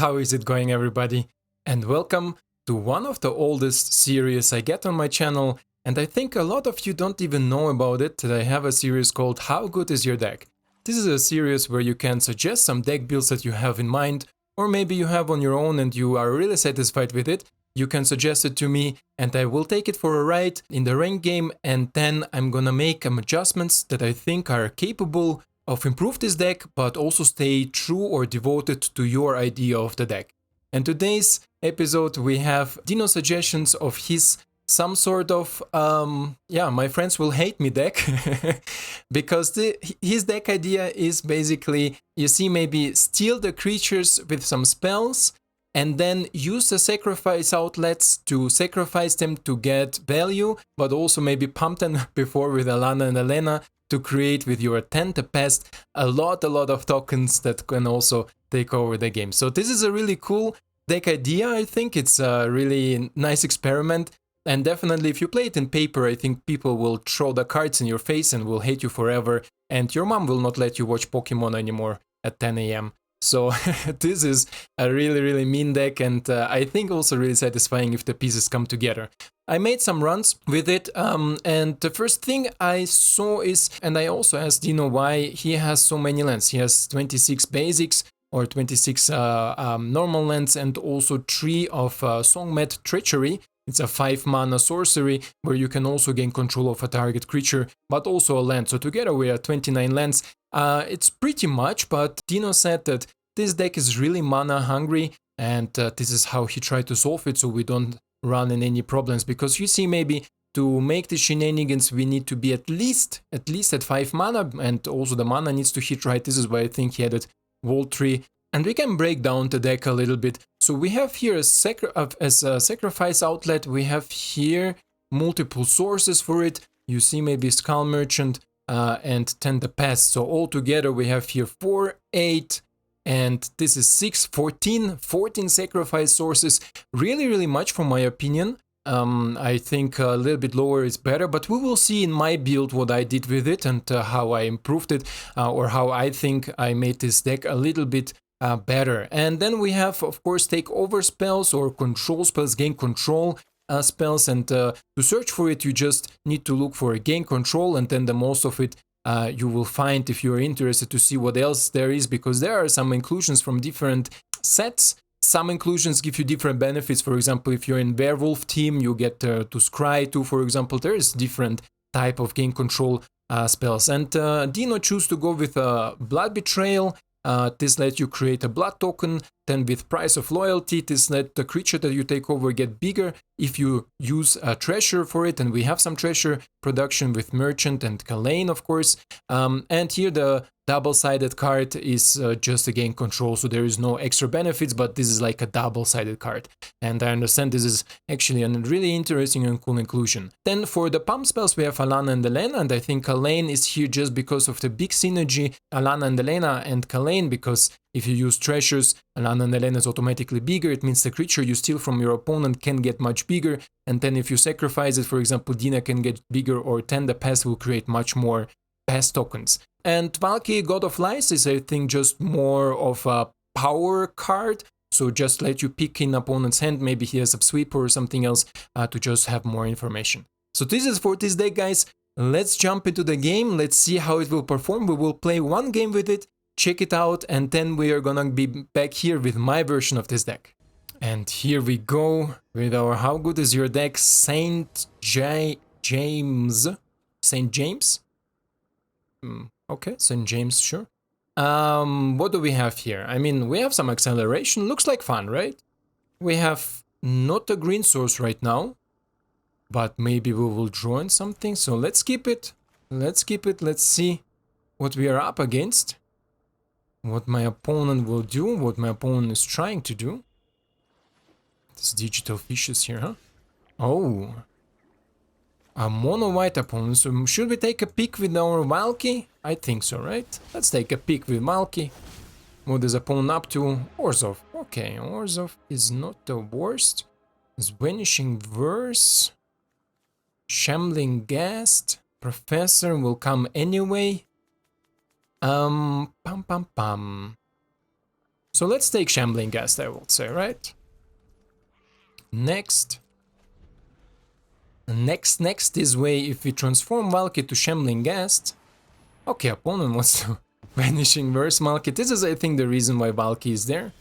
How is it going, everybody? And welcome to one of the oldest series I get on my channel, and I think a lot of you don't even know about it, that I have a series called How Good Is Your Deck? This is a series where you can suggest some deck builds that you have in mind, or maybe you have on your own and you are really satisfied with it. You can suggest it to me and I will take it for a ride in the ranked game, and then I'm gonna make some adjustments that I think are capable of improve this deck, but also stay true or devoted to your idea of the deck. And today's episode we have Dino suggestions of his some sort of, my friends will hate me deck, because his deck idea is basically, you see, maybe steal the creatures with some spells, and then use the sacrifice outlets to sacrifice them to get value, but also maybe pump them before with Halana and Alena to create with your Tend the Pests a lot of tokens that can also take over the game. So this is a really cool deck idea. I think it's a really nice experiment, and definitely if you play it in paper, I think people will throw the cards in your face and will hate you forever, and your mom will not let you watch Pokemon anymore at 10 AM. So this is a really mean deck, and I think also really satisfying if the pieces come together. I made some runs with it, and the first thing I saw is, and I also asked Dino why he has so many lands. He has 26 basics or 26 normal lands, and also 3 of Song-Mad Treachery. It's a 5 mana sorcery where you can also gain control of a target creature, but also a land. So together we are 29 lands. It's pretty much, but Dino said that this deck is really mana hungry, and this is how he tried to solve it so we don't run in any problems. Because you see, maybe to make the shenanigans we need to be at least at 5 mana, and also the mana needs to hit right. This is why I think he added Vault Tree. And we can break down the deck a little bit. So we have here as a sacrifice outlet, we have here multiple sources for it. You see maybe Skull Merchant and Tend the Pests. So all together we have here 4, 8, and this is 6, 14 sacrifice sources. Really much from my opinion. I think a little bit lower is better, but we will see in my build what I did with it and how I improved it, or how I think I made this deck a little bit better. And then we have, of course, takeover spells or control spells, gain control spells, and to search for it you just need to look for gain control, and then the most of it you will find if you're interested to see what else there is, because there are some inclusions from different sets. Some inclusions give you different benefits. For example, if you're in Werewolf team, you get to scry too, for example. There is different type of gain control spells. And Dino chose to go with Bloody Betrayal. This lets you create a blood token. Then with Price of Loyalty, this let the creature that you take over get bigger if you use a treasure for it. And we have some treasure production with Merchant and Kalain, of course. And here the double-sided card is just a gain control, so there is no extra benefits, but this is like a double-sided card. And I understand this is actually a really interesting and cool inclusion. Then for the pump spells we have Halana and Alena, and I think Kalain is here just because of the big synergy, Halana and Alena and Kalain, because if you use treasures, Halana and Alena is automatically bigger. It means the creature you steal from your opponent can get much bigger, and then if you sacrifice it, for example, Dina can get bigger, or Tend the Pests will create much more Pest Tokens. And Valky, God of Lies, is I think just more of a power card, so just let you pick in opponent's hand, maybe he has a sweeper or something else to just have more information. So this is for this deck, guys. Let's jump into the game, let's see how it will perform. We will play one game with it, check it out, and then we are gonna be back here with my version of this deck. And here we go with our How Good Is Your Deck, St. James? Okay, St. James, sure. What do we have here? I mean, we have some acceleration. Looks like fun, right? We have not a green source right now, but maybe we will draw in something. So let's keep it. Let's see what we are up against. What my opponent will do, what my opponent is trying to do. This digital fishes here, huh? Oh. A mono-white opponent, so should we take a peek with our Valky? I think so, right? Let's take a peek with Valky. What is opponent up to? Orzhov. Okay, Orzhov is not the worst. It's Vanishing Verse. Shambling Ghast. Professor will come anyway. Pam. So let's take Shambling Ghast, I would say, right? Next. Next this way, if we transform Valky to Shambling Ghast... Okay, opponent wants to Vanishing Verse Malkit. This is, I think, the reason why Valky is there.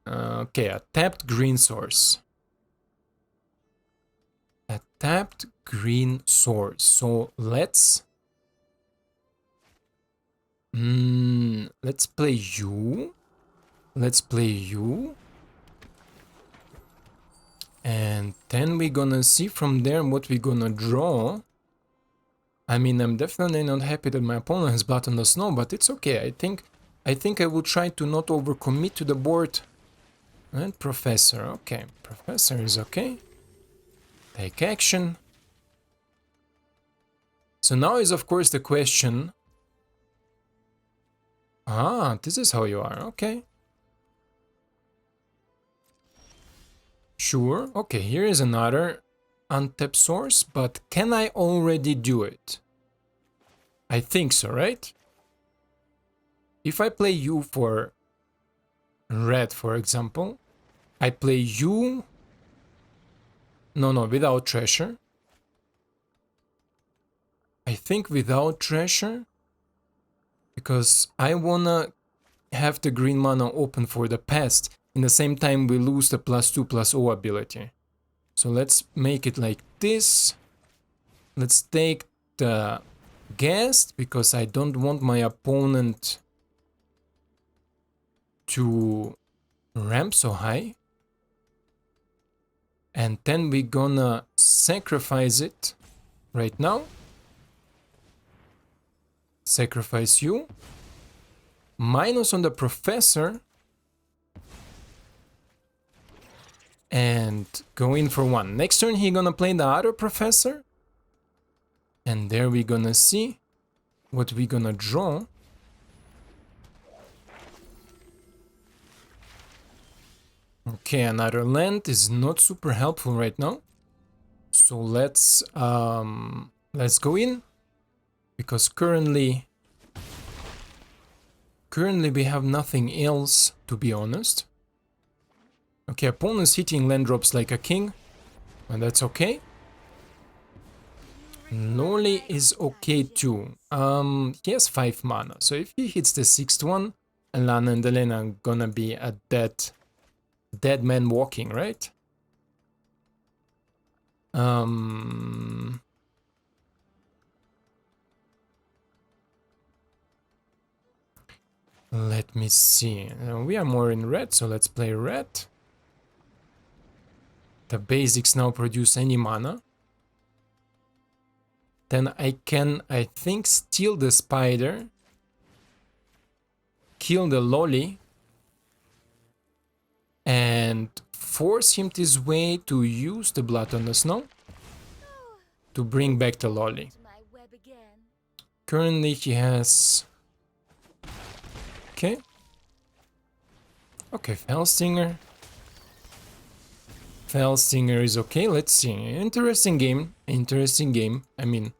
Okay, a tapped green source. A tapped green source. So let's... let's play you. Let's play you. And then we're gonna see from there what we're gonna draw. I mean, I'm definitely not happy that my opponent has Blood on the Snow, but it's okay. I think I will try to not overcommit to the board. And Professor, okay. Professor is okay. Take action. So now is of course the question. Ah, this is how you are, okay. Sure, okay, here is another untapped source, but can I already do it? I think so, right? If I play you for red, for example, I play you... No, without Treasure. I think without Treasure, because I wanna have the green mana open for the Pest. In the same time, we lose the +2/+0 ability. So let's make it like this. Let's take the Ghast, because I don't want my opponent to ramp so high. And then we're gonna sacrifice it right now. Sacrifice you. Minus on the Professor. And go in for one. Next turn he gonna play the other Professor. And there we gonna see what we gonna draw. Okay, another land is not super helpful right now. So let's go in. Because currently we have nothing else, to be honest. Okay, opponent's hitting land drops like a king, and that's okay. Loli is okay too. He has 5 mana, so if he hits the 6th one, Alana and Alena are gonna be a dead man walking, right? Let me see. We are more in red, so let's play red. The basics now produce any mana. Then I can, I think, steal the spider, kill the Loli, and force him this way to use the Blood on the Snow to bring back the Loli. Currently he has... Okay. Okay, Felstinger. Felstinger is okay, let's see. Interesting game. I mean,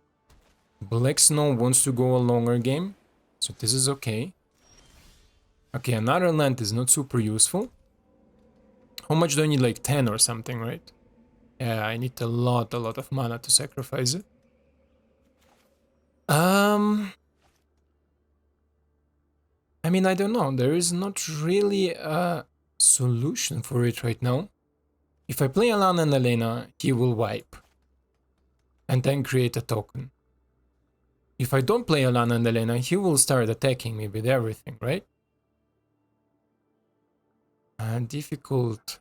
Black Snow wants to go a longer game, so this is okay. Okay, another land is not super useful. How much do I need? Like 10 or something, right? Yeah, I need a lot of mana to sacrifice it. I mean, I don't know. There is not really a solution for it right now. If I play Alana and Alena, he will wipe. And then create a token. If I don't play Alana and Alena, he will start attacking me with everything, right? Difficult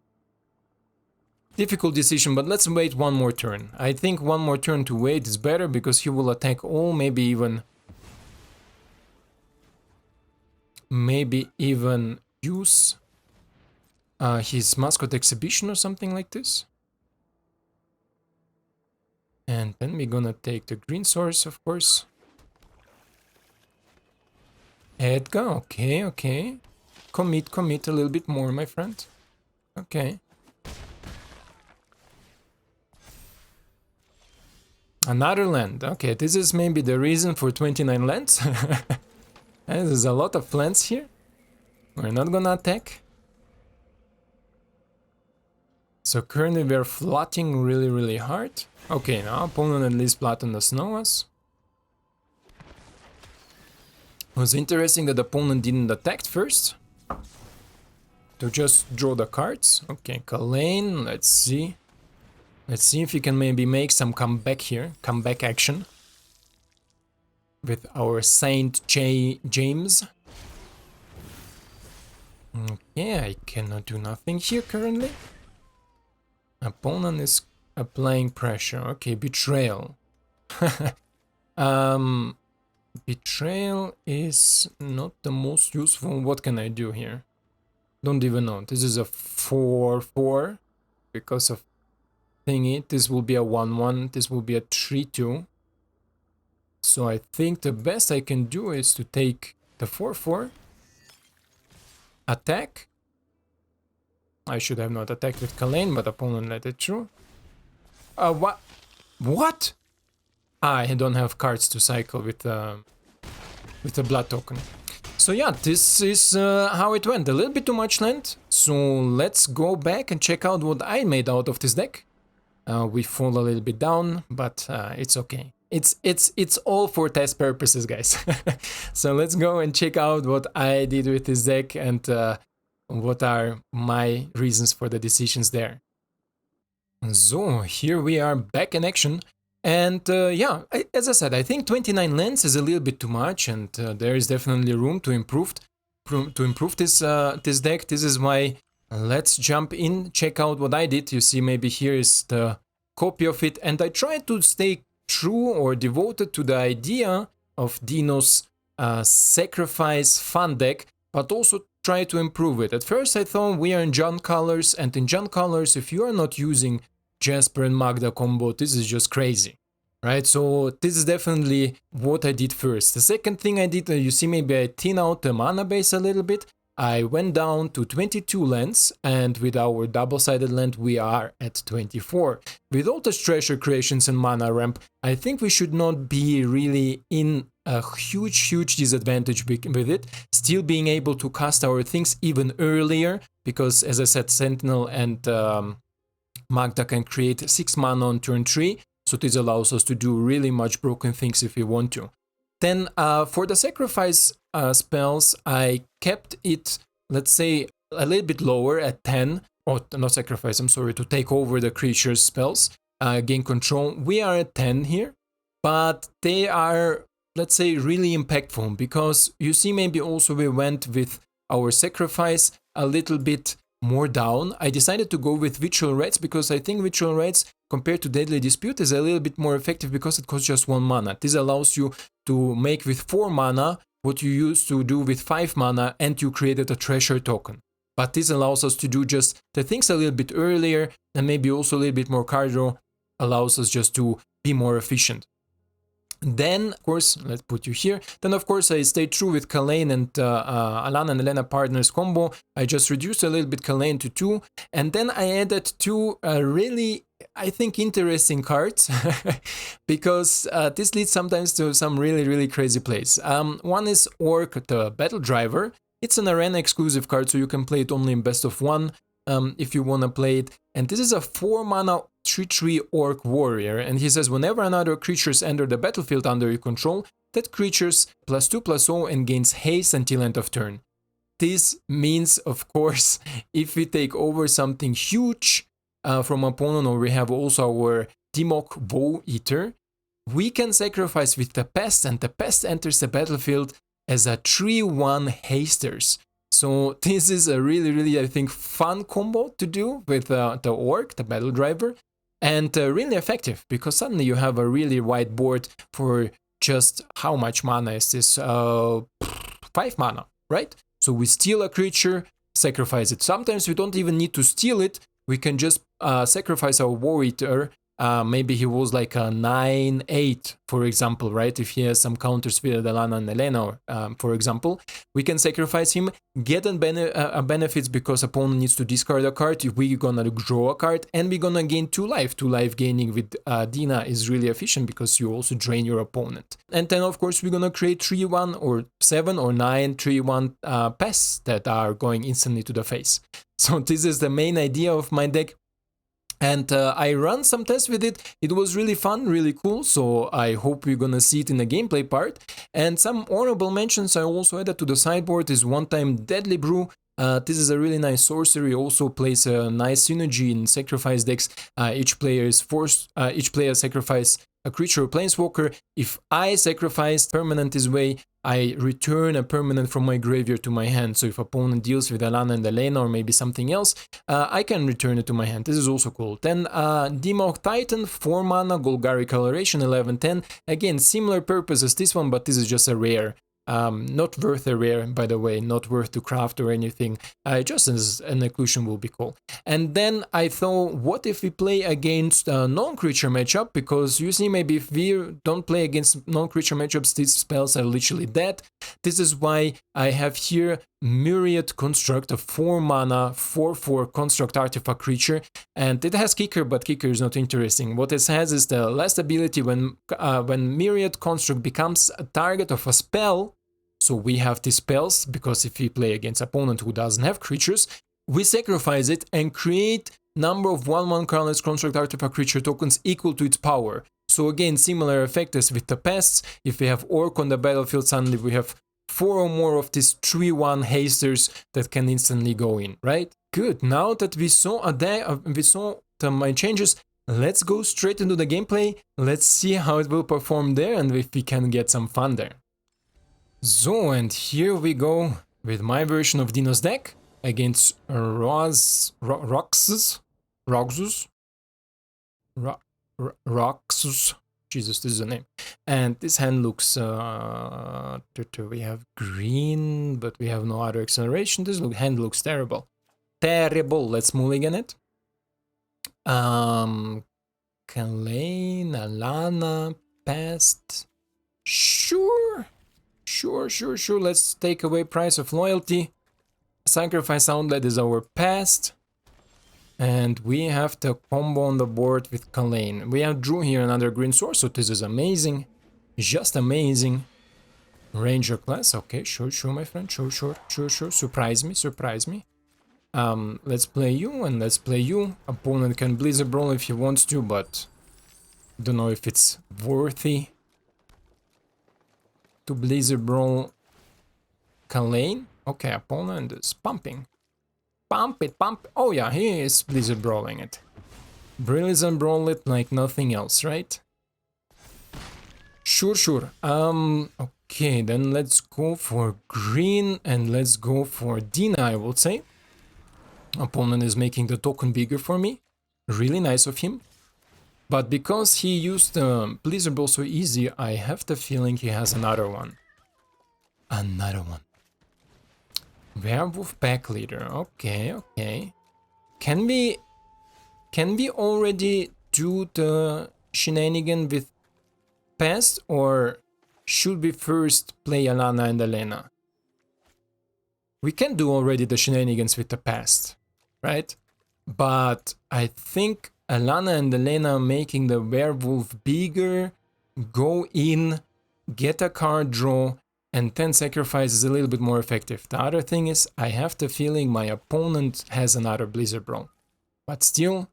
decision, but let's wait one more turn. I think one more turn to wait is better, because he will attack all, maybe even use his mascot exhibition or something like this. And then we're gonna take the green source, of course. Edgar, okay. Commit a little bit more, my friend. Okay. Another land. Okay, this is maybe the reason for 29 lands. There's a lot of lands here. We're not gonna attack. So currently we're flooding really hard. Okay, now opponent at least flattened the snows. It was interesting that the opponent didn't attack first. To just draw the cards. Okay, Kalain, let's see. Let's see if we can maybe make some comeback here. Comeback action. With our Saint James. Okay, I cannot do nothing here currently. Opponent is applying pressure. Okay, Betrayal. Betrayal is not the most useful. What can I do here? Don't even know. This is a 4-4 because of thingy. This will be a 1-1. This will be a 3-2. So I think the best I can do is to take the 4-4. Attack. I should have not attacked with Kalain, but opponent let it through. What? What? I don't have cards to cycle with the blood token. So yeah, this is how it went. A little bit too much land. So let's go back and check out what I made out of this deck. We fall a little bit down, but it's okay. It's all for test purposes, guys. So let's go and check out what I did with this deck and what are my reasons for the decisions there. So here we are back in action. And yeah, as I said, I think 29 lands is a little bit too much, and there is definitely room to improve this this deck. This is why let's jump in, check out what I did. You see, maybe here is the copy of it, and I tried to stay true or devoted to the idea of Dino's sacrifice fun deck, but also try to improve it. At first I thought we are in Jund colors, and in Jund colors, if you are not using Jaspera and Magda combo, this is just crazy, right? So this is definitely what I did first. The second thing I did, you see, maybe I thin out the mana base a little bit. I went down to 22 lands, and with our double-sided land we are at 24. With all the treasure creations and mana ramp, I think we should not be really in a huge disadvantage with it, still being able to cast our things even earlier, because as I said, Sentinel and Magda can create 6 mana on turn 3, so this allows us to do really much broken things if we want to. Then for the sacrifice spells, I kept it, let's say, a little bit lower at 10, or not sacrifice, I'm sorry, to take over the creature's spells, gain control. We are at 10 here, but they are, let's say, really impactful, because you see, maybe also we went with our sacrifice a little bit more down. I decided to go with Ritual Rites because I think Ritual Rites compared to Deadly Dispute is a little bit more effective because it costs just 1 mana. This allows you to make with 4 mana what you used to do with 5 mana, and you created a treasure token. But this allows us to do just the things a little bit earlier, and maybe also a little bit more card draw, allows us just to be more efficient. Then, of course, let's put you here. Then, of course, I stayed true with Kalain and Alena and Alena partners combo. I just reduced a little bit Kalain to 2. And then I added 2 really, I think, interesting cards. Because this leads sometimes to some really crazy plays. One is Ogre Battledriver. It's an arena exclusive card, so you can play it only in best of 1 if you want to play it. And this is a 4 mana 3/3 Orc Warrior, and he says whenever another creatures enter the battlefield under your control, that creatures +2/+0 and gains haste until end of turn. This means, of course, if we take over something huge from opponent, or we have also our Daemogoth Woe-Eater, we can sacrifice with the Pest, and the Pest enters the battlefield as a 3/1 hasters. So this is a really, I think, fun combo to do with the Orc, the Battledriver, and really effective, because suddenly you have a really wide board for just how much mana is this? 5 mana, right? So we steal a creature, sacrifice it. Sometimes we don't even need to steal it, we can just sacrifice our Woe-Eater maybe he was like a 9-8, for example, right? If he has some counters with Alena and Alena, for example, we can sacrifice him, get a benefits because opponent needs to discard a card. We're gonna draw a card, and we're gonna gain 2 life. 2 life gaining with Dina is really efficient because you also drain your opponent. And then, of course, we're gonna create 3-1 or 7 or 9 3-1 pests that are going instantly to the face. So this is the main idea of my deck. And I ran some tests with it. It was really fun, really cool, so I hope you're gonna see it in the gameplay part. And some honorable mentions I also added to the sideboard is one-time Deadly Brew. This is a really nice sorcery, also plays a nice synergy in sacrifice decks. Each player sacrifice a creature or planeswalker. If I sacrifice permanent this way, I return a permanent from my graveyard to my hand. So if opponent deals with Halana and Alena or maybe something else, I can return it to my hand. This is also cool. Then Daemogoth Titan, 4 mana, Golgari Coloration, 11-10. Again, similar purpose as this one, but this is just a rare. Not worth a rare, by the way, not worth to craft or anything, just as an inclusion will be cool. And then I thought, what if we play against a non-creature matchup? Because you see, maybe if we don't play against non-creature matchups, these spells are literally dead. This is why I have here Myriad Construct, a 4 mana, 4/4 construct artifact creature, and it has kicker, but kicker is not interesting. What it has is the last ability when Myriad Construct becomes a target of a spell. So we have these spells, because if we play against opponent who doesn't have creatures, we sacrifice it and create number of 1/1 colorless construct artifact creature tokens equal to its power. So again, similar effect as with the pests. If we have Orc on the battlefield, suddenly we have 4 or more of these 3/1 hasters that can instantly go in, right? Good, now that we saw my changes, let's go straight into the gameplay. Let's see how it will perform there and if we can get some fun there. So, and here we go with my version of Dino's deck against Roxus. Jesus, this is a name. And this hand looks, we have green, but we have no other acceleration. This hand looks terrible. Terrible, let's mulligan it. Kalain, Alana, Pest. Sure, let's take away Price of Loyalty. Sacrifice Outlet is our past. And we have the combo on the board with Kalain. We have drew here another green source, so this is amazing. Just amazing. Ranger class, okay, sure, my friend, sure. Surprise me. Let's play you and let's play you. Opponent can Blizzard Brawl if he wants to, but don't know if it's worthy to Blizzard Brawl Kalain. Okay, opponent is pumping. Pump it. Oh yeah, he is Blizzard Brawling it. Blizzard Brawl it like nothing else, right? Sure. Okay, then let's go for green and let's go for Dina, I would say. Opponent is making the token bigger for me. Really nice of him. But because he used Blizzard Brawl so easy, I have the feeling he has another one. Werewolf Pack Leader, okay. Can we already do the shenanigan with Pest, or should we first play Alana and Alena? We can do already the shenanigans with the Pest, right? But I think Alana and Alena making the werewolf bigger, go in, get a card draw, and then sacrifice is a little bit more effective. The other thing is, I have the feeling my opponent has another Blizzard Brawl. But still...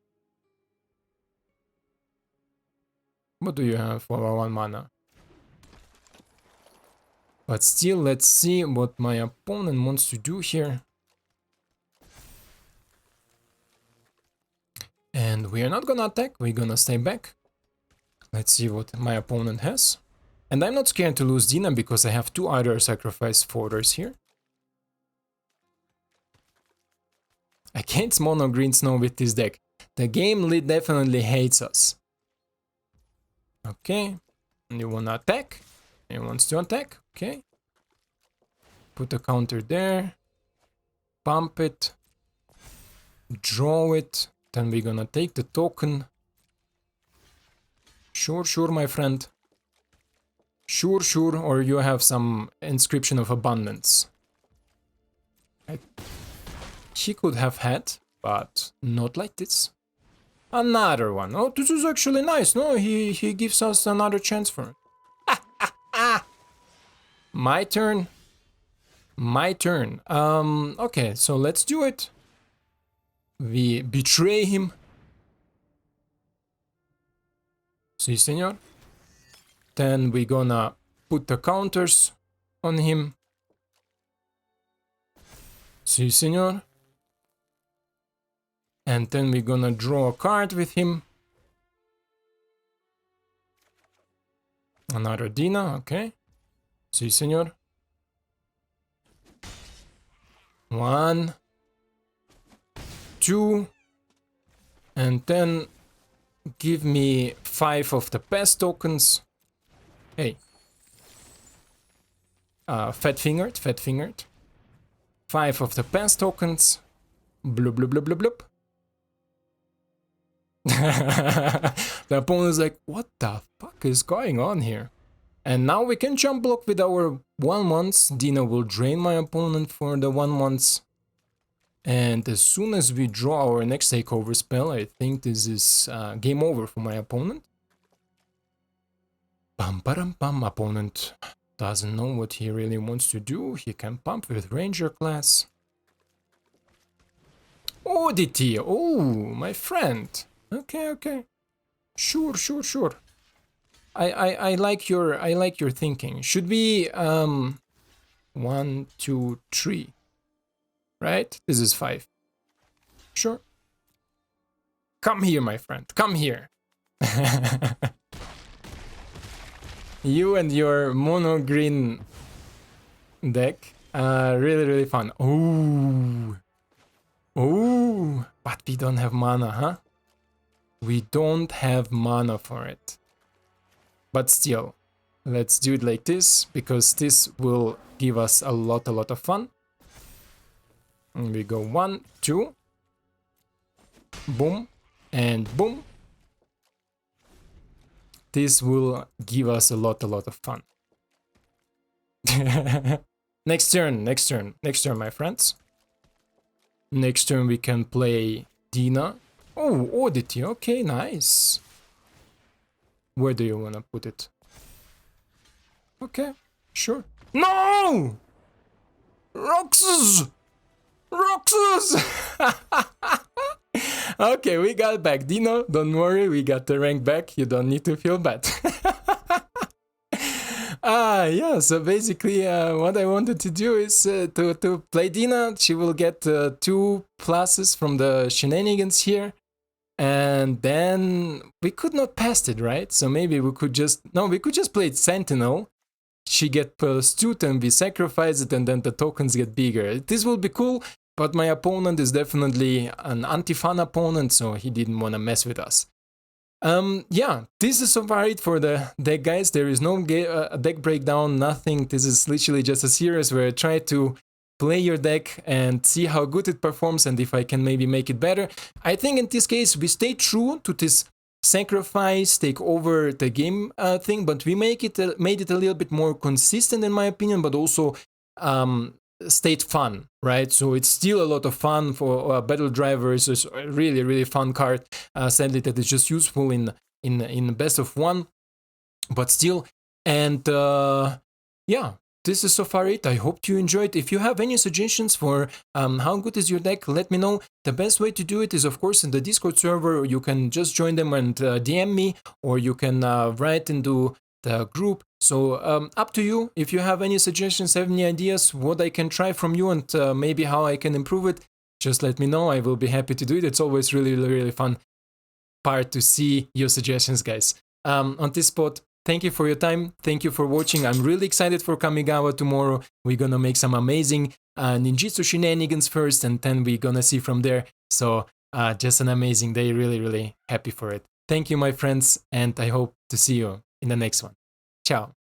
What do you have for 1 mana? But still, let's see what my opponent wants to do here. And we are not gonna attack, we're gonna stay back. Let's see what my opponent has. And I'm not scared to lose Dina because I have 2 other sacrifice folders here. I can't mono green snow with this deck. The game definitely hates us. Okay, and you wanna attack? He wants to attack, okay. Put a counter there. Pump it. Draw it. Then we're gonna take the token. Sure, sure, my friend. Sure, sure, or you have some inscription of abundance. He could have had, but not like this. Another one. Oh, this is actually nice. No, he gives us another chance for it. My turn. My turn. Okay, so let's do it. We betray him. Si, senor. Then we gonna put the counters on him. Si, senor. And then we're gonna draw a card with him. Another Dina, okay. Si, senor. 1, 2, and then give me 5 of the Pest Tokens. Hey. Fat-fingered. 5 of the Pest Tokens. Bloop, bloop, bloop, bloop, bloop. The opponent's like, what the fuck is going on here? And now we can jump block with our 1/1s. Dina will drain my opponent for the 1/1s. And as soon as we draw our next takeover spell, I think this is game over for my opponent. Pam param pam. Opponent doesn't know what he really wants to do. He can pump with Ranger class. Oddity. Oh, my friend. Okay, okay. Sure. I like your thinking. Should we 1, 2, 3. Right? This is 5. Sure. Come here, my friend. Come here. You and your mono green deck. Really fun. Oh. Oh. But we don't have mana, huh? We don't have mana for it. But still, let's do it like this, because this will give us a lot of fun. And we go 1, 2. Boom. And boom. This will give us a lot of fun. Next turn, my friends. Next turn we can play Dina. Oh, Oddity, okay, nice. Where do you want to put it? Okay, sure. No! Roxas! Okay, we got back. Dino, don't worry, we got the rank back. You don't need to feel bad. Yeah, so basically what I wanted to do is to play Dina. She will get 2 pluses from the shenanigans here. And then we could not pass it, right? So maybe we could just... No, we could just play Sentinel. She get +2 and we sacrifice it and then the tokens get bigger. This will be cool, but my opponent is definitely an anti-fun opponent, so he didn't want to mess with us. Yeah, this is so far it for the deck, guys. There is no deck breakdown, nothing. This is literally just a series where I try to play your deck and see how good it performs and if I can maybe make it better. I think in this case we stay true to this sacrifice, take over the game thing, but we made it a little bit more consistent in my opinion, but also stayed fun, right? So it's still a lot of fun for Battledriver. Is a really fun card. Sadly, that is just useful in best of 1, but still. And yeah, this is so far it. I hope you enjoyed. If you have any suggestions for how good is your deck, let me know. The best way to do it is, of course, in the Discord server. You can just join them and DM me, or you can write into the group. So up to you. If you have any suggestions, have any ideas, what I can try from you and maybe how I can improve it, just let me know. I will be happy to do it. It's always really fun part to see your suggestions, guys. On this spot, thank you for your time. Thank you for watching. I'm really excited for Kamigawa tomorrow. We're gonna make some amazing ninjutsu shenanigans first, and then we're gonna see from there. So just an amazing day. Really happy for it. Thank you, my friends, and I hope to see you in the next one. Ciao.